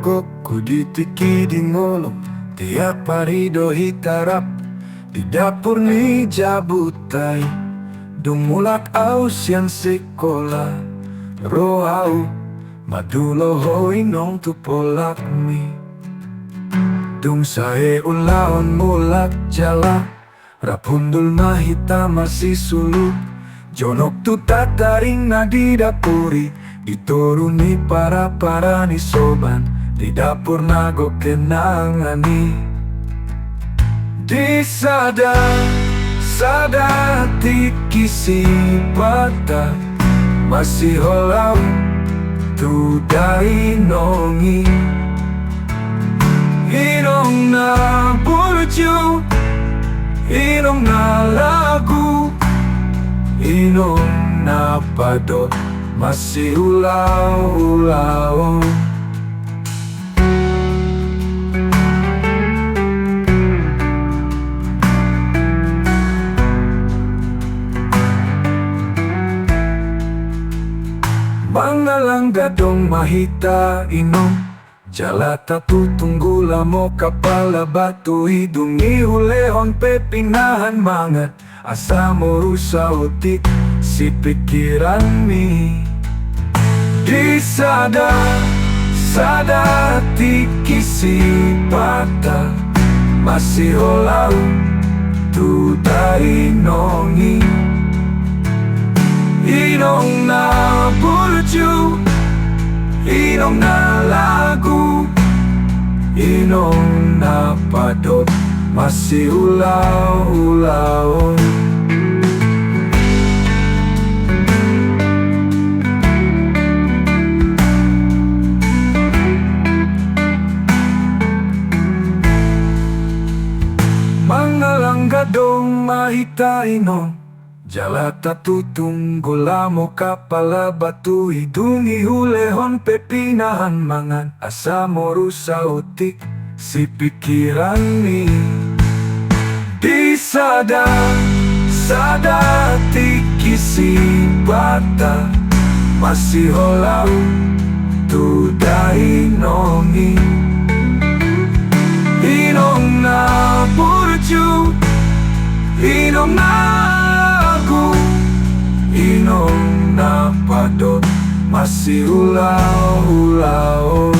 nagok kuditiki di ngolong tiap hari dohi tarap di dapur ni jabutai dumulak aus yang sekolah rohau madulo hoi nong tu polak mi dung sae ulaon mulak jala rapundul mahita masih sulu jonok tu tataring na di dapuri dituruni para ni soban di dapur nago kenangani di sada tikisi bata masih holau tu dari nongi inong na burju inong na lagu inong na padot masih ulau-ulau Mangalang gadong mahita inom jalata tutunggu lamo kapala batu hidungi hulehon pepinahan mangat asa mo rusa utik si pikiran mi di sada tikisi bata masih holau tu dari nongi inong na burju inong na lagu inong na padot masih ulau-ulau Mangalang gadong mahita inom jalata tutunggu lamo kapala batu hidungi hulehon pepinahan mangan asa mo rusa utik si pikiran ni di sada tikisi bata masih holau tu dari nongi inong na burju inong na inong na padot masih ulau-ulau